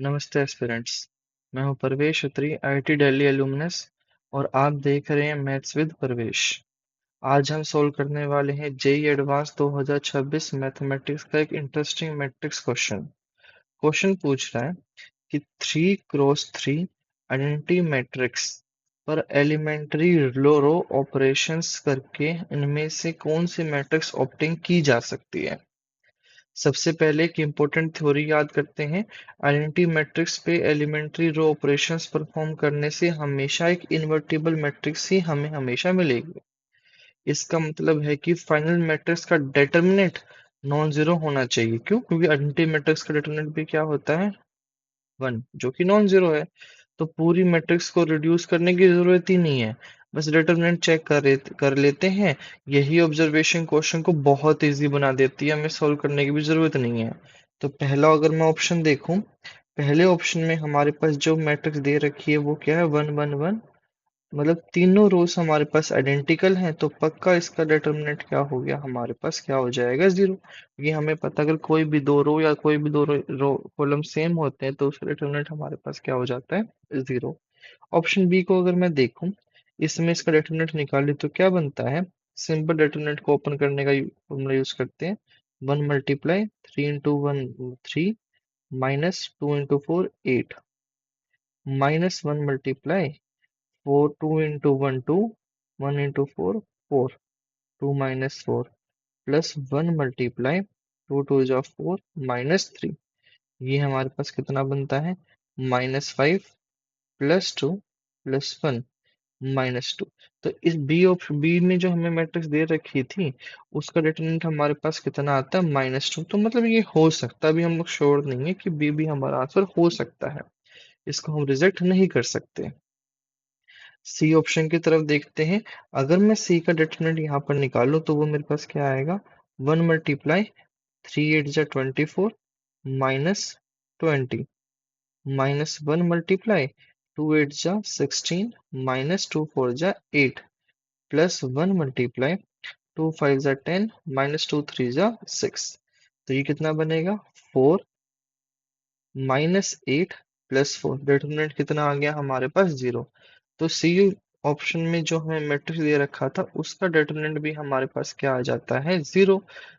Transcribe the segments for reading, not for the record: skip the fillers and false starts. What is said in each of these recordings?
नमस्ते एस्पिरेंट्स। मैं हूं परवेश अत्री, आईआईटी दिल्ली एलुमनस, और आप देख रहे हैं मैथ्स विद परवेश। आज हम सोल्व करने वाले हैं जेई एडवांस 2026 मैथमेटिक्स का एक इंटरेस्टिंग मैट्रिक्स क्वेश्चन। क्वेश्चन पूछ रहा है कि 3x3 आइडेंटिटी मैट्रिक्स पर एलिमेंट्री रो ऑपरेशंस करके इनमें से कौन सी मैट्रिक्स ऑप्टिंग की जा सकती है। सबसे पहले एक इम्पोर्टेंट थ्योरी याद करते हैं। आइडेंटिटी मैट्रिक्स पे एलिमेंट्री रो ऑपरेशंस परफॉर्म करने से हमेशा एक इन्वर्टिबल मैट्रिक्स ही हमें हमेशा मिलेगी। इसका मतलब है कि फाइनल मैट्रिक्स का डेटर्मिनेंट नॉन जीरो होना चाहिए। क्यों? क्योंकि आइडेंटिटी मैट्रिक्स का डेटर्मिनेंट भी क्या होता है? 1, जो कि नॉन जीरो है। तो पूरी मैट्रिक्स को रिड्यूस करने की जरूरत ही नहीं है, बस डिटरमिनेंट चेक कर लेते हैं। यही ऑब्जर्वेशन क्वेश्चन को बहुत इजी बना देती है, हमें सॉल्व करने की भी जरूरत नहीं है। तो पहला अगर मैं ऑप्शन देखूं, पहले ऑप्शन में हमारे पास जो मैट्रिक्स दे रखी है वो क्या है? 1 1 1। मतलब तीनों रोज हमारे पास आइडेंटिकल हैं, तो पक्का इसका डिटरमिनेंट क्या हो गया? हमारे पास क्या हो जाएगा? जीरो। ये हमें पता, अगर कोई भी दो रो या कोई भी दो रो कॉलम सेम होते हैं तो उसका डिटरमिनेंट हमारे पास क्या हो जाता है? जीरो। ऑप्शन बी को अगर मैं देखूं, इसमें इसका डिटरमिनेंट निकाले तो क्या बनता है? सिंपल डिटरमिनेंट को ओपन करने का फॉर्मूला यूज करते हैं। 1 × 3 × 1 3, -2 × 4 8, -1 × 4 2 × 1 2, 1 × 4 4, 2 -4, +1 × 2 2 जा 4, -3। ये हमारे पास कितना बनता है? -5 +2 +1 -2। तो इस बी में जो हमें मैट्रिक्स दे रखी थी उसका डिटरमिनेंट हमारे पास कितना आता है? -2। तो मतलब ये हो सकता है, अभी हम लोग श्योर नहीं है कि बी भी हमारा आंसर हो सकता है, इसको हम रिजेक्ट नहीं कर सकते। सी ऑप्शन की तरफ देखते हैं। अगर मैं सी का डिटरमिनेंट यहाँ पर निकालूं तो वो मेरे पास क्या आएगा? 1 × 3 8 जा 24, -20, -1 × 2 8 जा 16, -2 4 जा 8, +1 × 2 5 जा 10, -2 3 जा 6। तो ये कितना बनेगा? 4 -8 +4। डिटरमिनेंट कितना आ गया हमारे पास? जीरो। तो सी ऑप्शन में जो हमें मैट्रिक्स दे रखा था उसका डिटरमिनेंट भी हमारे पास क्या आ जाता है? जीरो।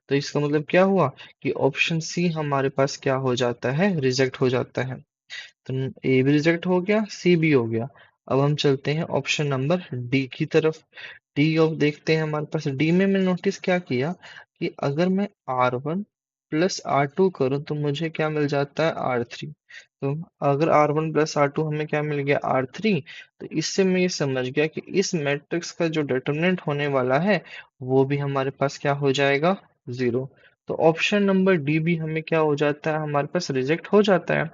तो इसका मतलब क्या हुआ कि ऑप्शन सी हमारे पास क्या हो जाता है? रिजेक्ट हो जाता है। तो ए भी रिजेक्ट हो गया, सी भी हो गया। अब हम चलते हैं ऑप्शन नंबर डी की तरफ। डी ऑफ देखते हैं। हमारे पास डी में मैं नोटिस क्या किया कि अगर मैं R1 + R2 करूं तो मुझे क्या मिल जाता है? R3। तो अगर R1 + R2 हमें क्या मिल गया? R3। तो इससे मैं ये समझ गया कि इस मैट्रिक्स का जो डिटरमिनेंट होने वाला है वो भी हमारे पास क्या हो जाएगा? जीरो। तो ऑप्शन नंबर डी भी हमें क्या हो जाता है? हमारे पास रिजेक्ट हो जाता है।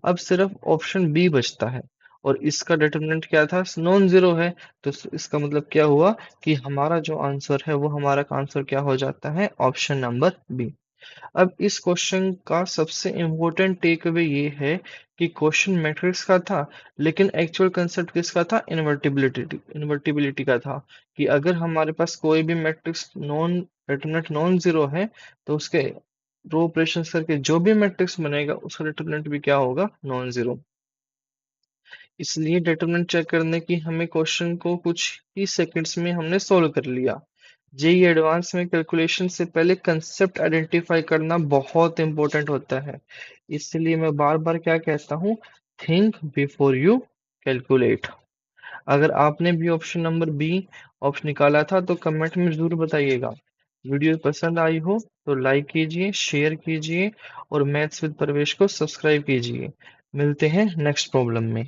अब सिर्फ ऑप्शन बी बचता है, और इसका डिटरमिनेंट क्या था? नॉन जीरो है। तो इसका मतलब क्या हुआ कि हमारा जो आंसर है वो हमारा आंसर क्या हो जाता है? Option number B. अब इस क्वेश्चन का सबसे इम्पोर्टेंट टेक अवे ये है कि क्वेश्चन मैट्रिक्स का था, लेकिन एक्चुअल कंसेप्ट किसका था? इन्वर्टिबिलिटी का था। कि अगर हमारे पास कोई भी matrix non determinant non zero है तो उसके रो ऑपरेशन करके जो भी मैट्रिक्स बनेगा उसका डिटरमिनेंट भी क्या होगा? Non zero. इसलिए डिटरमिनेंट चेक करने की हमें क्वेश्चन को कुछ ही सेकंड्स में हमने सॉल्व कर लिया। जेई एडवांस में कैलकुलेशन से पहले कंसेप्ट आइडेंटिफाई करना बहुत इंपॉर्टेंट होता है। इसलिए मैं बार बार क्या कहता हूँ? Think before you calculate. अगर आपने भी ऑप्शन नंबर बी ऑप्शन निकाला था तो कमेंट में जरूर बताइएगा। वीडियो पसंद आई हो तो लाइक कीजिए, शेयर कीजिए, और मैथ्स विद प्रवेश को सब्सक्राइब कीजिए। मिलते हैं नेक्स्ट प्रॉब्लम में।